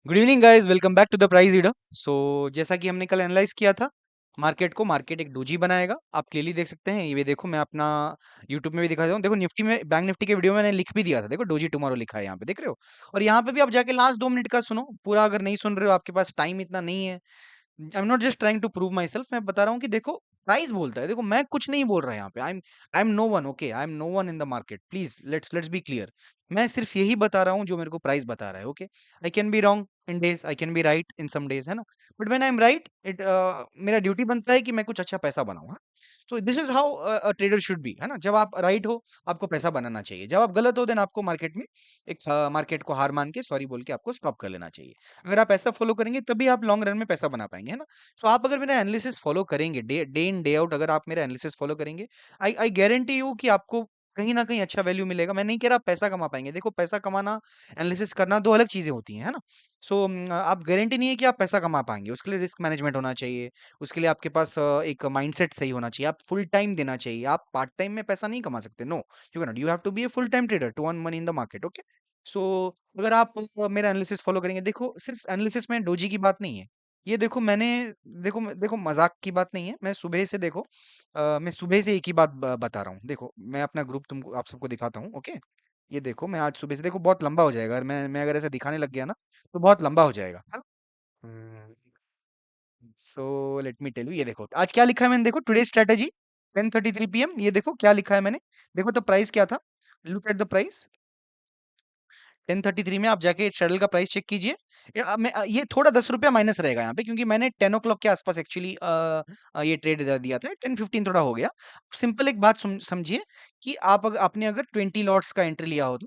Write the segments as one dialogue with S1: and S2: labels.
S1: Good evening guys, welcome back to the price reader. So जैसा कि हमने कल एनालाइज किया था मार्केट को, मार्केट एक डोजी बनाएगा। आप क्लियरली देख सकते हैं, ये देखो मैं अपना यूट्यूब में भी दिखा रहा हूँ। देखो निफ्टी में, बैंक निफ्टी के वीडियो में मैंने लिख भी दिया था, देखो डोजी टुमारो लिखा है यहाँ पे, देख रहे हो। और यहाँ पे भी आप जाके लास्ट 2 मिनट का सुनो पूरा, अगर नहीं सुन रहे हो, आपके पास टाइम इतना नहीं है। I am not just trying to prove myself, मैं बता रहा हूँ कि देखो प्राइस बोलता है। देखो मैं कुछ नहीं बोल रहा यहाँ पे, I am no one, okay, I am no one in the market, please let's be clear. मैं सिर्फ यही बता रहा हूँ जो मेरे को प्राइस बता रहा है, okay. I can be wrong in days, I can be right in some days, है ना। But when I am right it, मेरा ड्यूटी बनता है कि मैं कुछ अच्छा पैसा बनाऊं। So this is how a trader should be, है ना। जब आप राइट हो आपको पैसा बनाना चाहिए, जब आप गलत हो देन आपको मार्केट में एक मार्केट को हार मान के सॉरी बोल के आपको स्टॉप कर लेना चाहिए। अगर आप ऐसा फॉलो करेंगे तभी आप लॉन्ग रन में पैसा बना पाएंगे, है ना। सो आप अगर मेरा एनालिसिस फॉलो करेंगे, day day in day out अगर आप मेरा एनालिसिस फॉलो करेंगे, आई आई गारंटी यू कि आपको कहीं ना कहीं अच्छा वैल्यू मिलेगा। मैं नहीं कह रहा आप पैसा कमा पाएंगे, देखो पैसा कमाना, एनालिसिस करना दो अलग चीजें होती हैं, है ना। सो आप गारंटी नहीं है कि आप पैसा कमा पाएंगे, उसके लिए रिस्क मैनेजमेंट होना चाहिए। उसके लिए आपके पास एक माइंडसेट सही होना चाहिए, आप फुल टाइम देना चाहिए। आप पार्ट टाइम में पैसा नहीं कमा सकते, no, you can not, you have to be a full time trader to earn money in the market, okay. So अगर आप मेरा एनालिसिस फॉलो करेंगे, देखो सिर्फ एनालिसिस में डोजी की बात नहीं है। ये देखो मैंने, देखो मजाक की बात नहीं है। मैं सुबह से देखो, मैं सुबह से एक ही बात बता रहा हूँ। देखो मैं अपना ग्रुप तुमको आप सबको दिखाता हूँ, ओके। ये देखो मैं आज सुबह से, देखो बहुत लंबा हो जाएगा अगर मैं अगर ऐसे दिखाने लग गया ना, तो बहुत लंबा हो जाएगा, है ना। So let me tell you, ये देखो आज क्या लिखा है मैंने, देखो टुडे स्ट्रेटेजी 10:33 पीएम, ये देखो क्या लिखा है मैंने। देखो तो प्राइस क्या था, लुक एट द प्राइस। 10:33 में आप जाके शटल का प्राइस चेक कीजिए। ये थोड़ा 10 रुपया माइनस रहेगा यहाँ पे, क्योंकि मैंने 10 o'clock के आसपास एक्चुअली ये ट्रेड दिया था। 10:15 थोड़ा हो गया। सिंपल एक बात समझिए कि आपने अगर 20 लॉट्स का एंट्री लिया हो तो,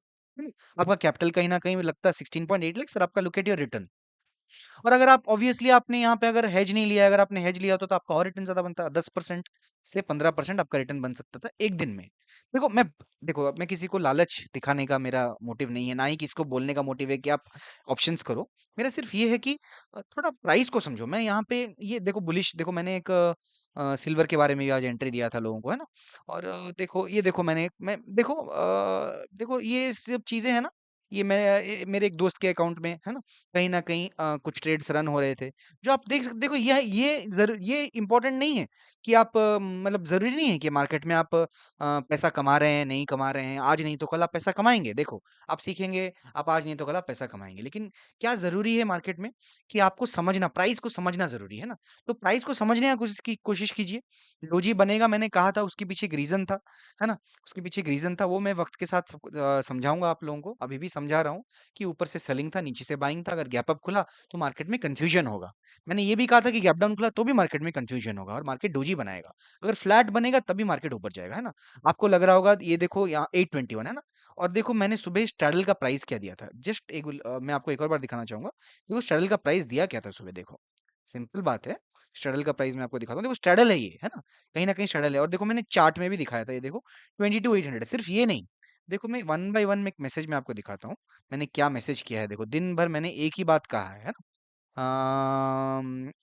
S1: आपका कैपिटल कहीं ना कहीं लगता है 16.8 लाख, और आपका लुक एट योर रिटर्न। और अगर आप ऑब्वियसली आपने यहाँ पे अगर हेज नहीं लिया, अगर आपने हेज लिया होता तो आपका और रिटर्न ज्यादा बनता, 10% से 15% आपका रिटर्न बन सकता था एक दिन में। देखो मैं, देखो अब मैं किसी को लालच दिखाने का मेरा मोटिव नहीं है, ना ही किसी को बोलने का मोटिव है कि आप ऑप्शंस करो। मेरा सिर्फ ये है कि थोड़ा प्राइस को समझो। मैं यहाँ पे ये देखो बुलिश, देखो मैंने एक सिल्वर के बारे में भी आज एंट्री दिया था लोगों को, है ना। और देखो ये देखो मैं देखो देखो ये सब चीजें है ना, ये मेरे एक दोस्त के अकाउंट में है ना, कहीं न कहीं कुछ ट्रेड्स रन हो रहे थे, जो आप देख सकते, देखो ये इम्पोर्टेंट नहीं है कि आप मतलब ज़रूरी नहीं है कि मार्केट में आप पैसा कमा रहे हैं, नहीं कमा रहे हैं, आज नहीं तो कल आप पैसा कमाएँगे। देखो, आप सीखेंगे, आप आज नहीं तो कल आप पैसा कमाएँगे। लेकिन क्या ज़रूरी है मार्केट में कि आपको समझना, प्राइस को समझना ज़रूरी है ना। तो प्राइस को समझने का कोशिश कीजिए। डोजी बनेगा मैंने कहा था, उसके पीछे एक रीज़न था, है ना? उसके पीछे एक रीज़न था, वो मैं वक़्त के साथ सबको समझाऊँगा आप लोगों को, अभी भी समझा रहा हूँ। कि ऊपर से सेलिंग था, नीचे से बाइंग था। अगर गैप अप खुला तो मार्केट में कंफ्यूजन होगा। मैंने ये भी कहा था कि गैप डाउन खुला तो भी मार्केट में कंफ्यूजन होगा और मार्केट डोजी बनाएगा। अगर फ्लैट बनेगा तभी मार्केट ऊपर जाएगा, है ना। आपको लग रहा होगा ये देखो यहाँ 821 है ना। और देखो मैंने सुबह स्ट्रैडल का प्राइस क्या दिया था, जस्ट मैं आपको एक और बार दिखाना चाहूंगा। देखो स्ट्रैडल का प्राइस दिया क्या था सुबह, देखो सिंपल बात है। स्ट्रैडल का प्राइस मैं आपको दिखाता हूँ, देखो स्ट्रैडल है ये, है ना। कहीं ना कहीं स्ट्रैडल है। और देखो मैंने चार्ट में भी दिखाया था, ये देखो 22,800 सिर्फ ये नहीं। देखो मैं वन बाय वन में एक मैसेज में आपको दिखाता हूँ, मैंने क्या मैसेज किया है। देखो दिन भर मैंने एक ही बात कहा है ना।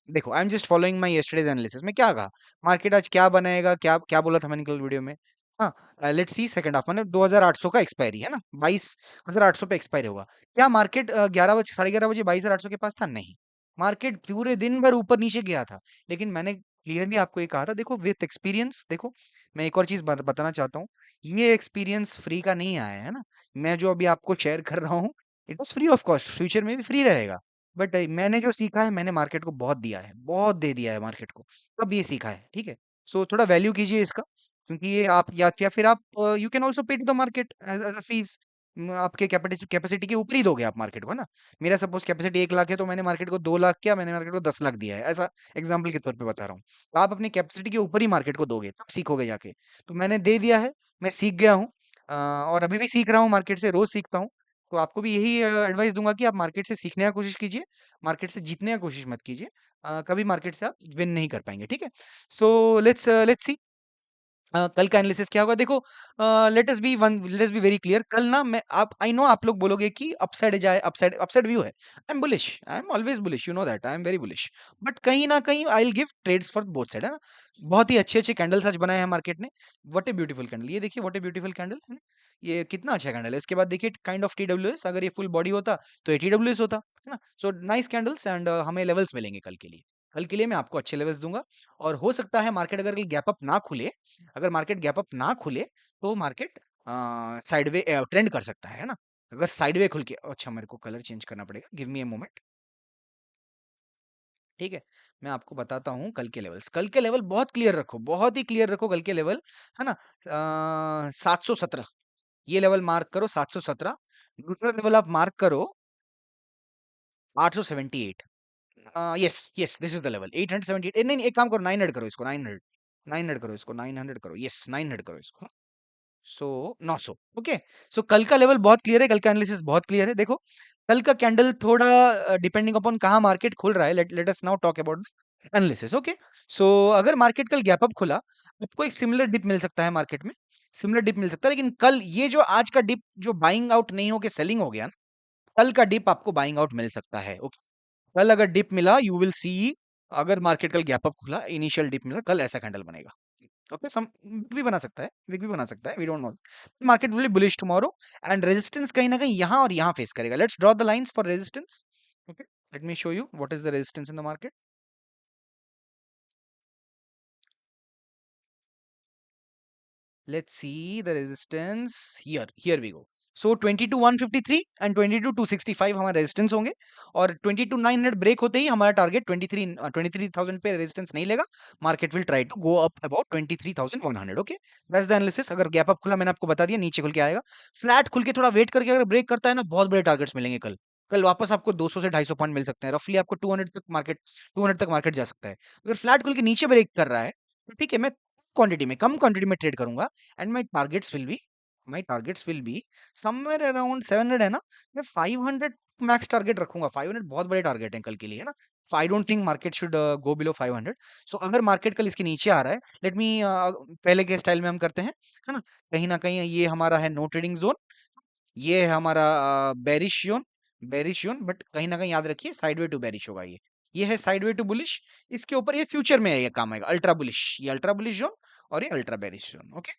S1: देखो I am just following my yesterday's analysis में क्या कहा, मार्केट आज क्या बनाएगा, क्या क्या बोला था मैंने कल वीडियो में। हाँ लेट्स सी सेकंड हाफ, मैंने 2800 का एक्सपायरी है ना, 22,800 पे एक्सपायरी होगा। क्या मार्केट 11 बजे, 11:30 बजे 22,800 के पास था? नहीं, मार्केट पूरे दिन भर ऊपर नीचे गया था। लेकिन मैंने क्लियरली आपको ये कहा था, देखो विथ एक्सपीरियंस, देखो मैं एक और चीज बताना चाहता हूँ। ये एक्सपीरियंस फ्री का नहीं आया है ना। मैं जो अभी आपको शेयर कर रहा हूँ, it was free of cost, future में भी फ्री रहेगा। बट मैंने जो सीखा है, मैंने मार्केट को बहुत दिया है, बहुत दे दिया है मार्केट को, तब ये सीखा है, ठीक है। सो थोड़ा वैल्यू कीजिए इसका, क्योंकि ये आप या फिर आप you can also pay to the market as a fees. आपके कैपेसिटी के ऊपर ही दोगे आप मार्केट को, है ना। मेरा सपोज कैपेसिटी 1 लाख है, तो मैंने मार्केट को 2 लाख किया, मैंने मार्केट को 10 लाख दिया है, ऐसा एग्जाम्पल के तौर पे बता रहा हूँ। तो आप अपनी कैपेसिटी के ऊपर ही मार्केट को दोगे, तब सीखोगे जाके। तो मैंने दे दिया है, मैं सीख गया हूँ। और अभी भी सीख रहा हूँ, मार्केट से रोज सीखता हूँ। तो आपको भी यही एडवाइस दूंगा कि आप मार्केट से सीखने का कोशिश कीजिए, मार्केट से जीतने का कोशिश मत कीजिए। कभी मार्केट से आप विन नहीं कर पाएंगे, ठीक है। सो लेट्स लेट्स सी कल का एनालिसिस क्या होगा देखो, let us be very clear. कल ना मैं आप आई नो आप लोग बोलोगे कि अपसाइड जाए, अपसाइड अपसाइड व्यू है। I am bullish, I am always bullish, you know that I am very bullish. But कहीं ना कहीं I will give trades for both side, है ना। बहुत ही अच्छे अच्छे कैंडल्स आज बनाए हैं मार्केट ने। व्हाट ए ब्यूटीफुल कैंडल, ये देखिए व्हाट ए ब्यूटीफुल कैंडल है ना? ये कितना अच्छा कैंडल है। इसके बाद देखिए काइंड ऑफ TWS, अगर ये फुल बॉडी होता तो ये TWS होता, है ना। सो नाइस कैंडल्स एंड हमें लेवल्स मिलेंगे कल के लिए। कल के लिए मैं आपको अच्छे लेवल्स दूंगा। और हो सकता है मार्केट अगर गैप अप ना खुले, अगर मार्केट गैप अप ना खुले तो मार्केट साइडवे ट्रेंड कर सकता है ना। अगर साइडवे खुल के, अच्छा मेरे को कलर चेंज करना पड़ेगा, गिव मी ए मोमेंट। ठीक है, मैं आपको बताता हूँ कल के लेवल्स। कल के लेवल बहुत क्लियर रखो, बहुत ही क्लियर रखो कल के लेवल, है ना। 717 ये लेवल मार्क करो, 717। दूसरा लेवल आप मार्क करो 878। Yes yes, this is the level 878। नहीं नहीं, एक काम करो, 900 करो इसको, 900, 900 करो इसको, 900 करो, यस 900 करो इसको। सो 900, ओके। सो कल का लेवल बहुत क्लियर है, कल का एनालिसिस बहुत क्लियर है। देखो कल का कैंडल थोड़ा डिपेंडिंग अपॉन कहाँ मार्केट खुल रहा है, let us now talk about analysis, okay. So अगर मार्केट कल गैप अप खुला, आपको एक सिमिलर डिप मिल सकता है मार्केट में, सिमिलर डिप मिल सकता है। लेकिन कल ये जो आज का डिप जो बाइंग आउट नहीं होके सेलिंग हो गया ना, कल का डिप आपको बाइंग आउट मिल सकता है, ओके। कल अगर डिप मिला यू विल सी, अगर मार्केट कल गैप अप खुला, इनिशियल डिप मिला, कल ऐसा कैंडल बनेगा, ओके। सम भी बना सकता है, वीक भी बना सकता है, we don't know. Market will be bullish tomorrow and resistance कहीं ना कहीं यहाँ और यहाँ फेस करेगा। Let's draw the lines for resistance, okay. Let me show you what is the resistance in the market. Let's see the resistance here. Here we go. So 22,153 and 22,265 हमारे resistance होंगे। और 22,900 ब्रेक होते ही हमारा target 23,000 पे resistance नहीं लेगा। Market will try to go up about 23,100, okay. That's the analysis. अगर gap up खुला, मैंने आपको बता दिया, नीचे खुल के आएगा। फ्लैट खुल के थोड़ा वेट करके अगर ब्रेक करता है ना, बहुत बड़े टारगेट्स मिलेंगे कल। कल वापस आपको 200 से 250 पॉइंट मिल सकते हैं, रफली आपको 200 तक मार्केट जा सकता है। अगर फ्लैट खुल के नीचे ब्रेक कर रहा है तो ठीक है, मैं क्वांटिटी में, कम क्वांटिटी में ट्रेड करूंगा। And my targets will be somewhere around 700, है ना। मैं 500 मैक्स टारगेट रखूंगा। 500 बहुत बड़े टारगेट हैं कल के लिए, है ना। I don't think market should go below 500। सो अगर मार्केट कल इसके नीचे आ रहा है, लेट मी पहले के स्टाइल में हम करते हैं, है ना कहीं ये हमारा है नो ट्रेडिंग जोन, ये है हमारा bearish zone, bearish zone. But कहीं ना कहीं याद रखिए साइडवे टू बेरिश होगा ये है साइडवे टू बुलिश। इसके ऊपर ये फ्यूचर में है, ये काम आएगा अल्ट्रा बुलिश, ये अल्ट्रा बुलिश जोन और ये अल्ट्रा बेरिश जोन, ओके।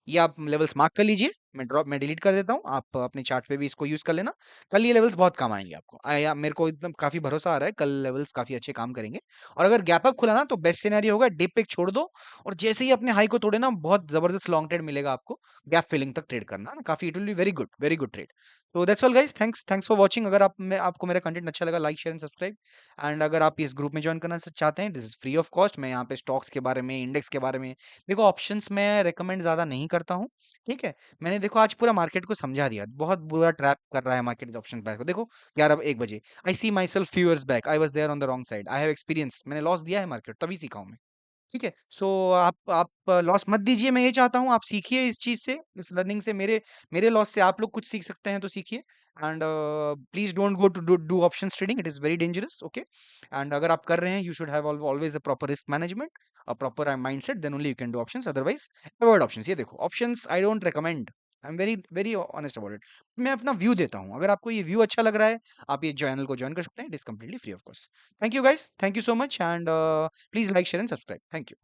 S1: ये आप लेवल्स मार्क कर लीजिए। मैं डिलीट कर देता हूँ, आप अपने चार्ट पे भी इसको यूज कर लेना। कल ये लेवल्स बहुत काम आएंगे आपको, मेरे को एकदम काफी भरोसा आ रहा है कल लेवल्स काफी अच्छे काम करेंगे। और अगर गैप अप खुला ना, तो बेस्ट सिनेरियो होगा डिप एक छोड़ दो, और जैसे ही अपने हाई को तोड़े ना, बहुत जबरदस्त लॉन्ग ट्रेड मिलेगा आपको। गैप फिलिंग तक ट्रेड करना ना, काफी it will be very good trade. तो that's all guys, thanks thanks for watching. अगर आपको मेरा कंटेंट अच्छा लगा, like share and subscribe. And अगर आप इस ग्रुप में ज्वाइन करना चाहते हैं, this is free of cost. मैं यहाँ पे स्टॉक्स के बारे में, इंडेक्स के बारे में, देखो ऑप्शंस में रेकमेंड ज्यादा नहीं करता हूँ, ठीक है। मैंने देखो आज पूरा मार्केट को समझा दिया, बहुत बुरा ट्रैप कर रहा है मार्केट ऑप्शन पैर को। देखो 11 1 बजे I see myself few years back, I was there on the wrong side, I have experience, मैंने लॉस दिया है मार्केट, तभी सीखा हूं मैं, ठीक है। सो आप लॉस मत दीजिए, मैं ये चाहता हूँ आप सीखिए इस चीज से, इस लर्निंग से, मेरे मेरे लॉस से आप लोग कुछ सीख सकते हैं तो सीखिए। And please don't go to do option trading, it is very dangerous, okay. And अगर आप कर रहे हैं, you should have always a proper risk management, a proper mindset, then only you can do options, otherwise avoid options. ये देखो options I don't recommend, I am very very honest about it. मैं अपना view देता हूँ, अगर आपको ये view अच्छा लग रहा है, आप ये चैनल को ज्वाइन कर सकते हैं, it is completely free of cost. Thank you guys, thank you so much. And please like share and subscribe, thank you.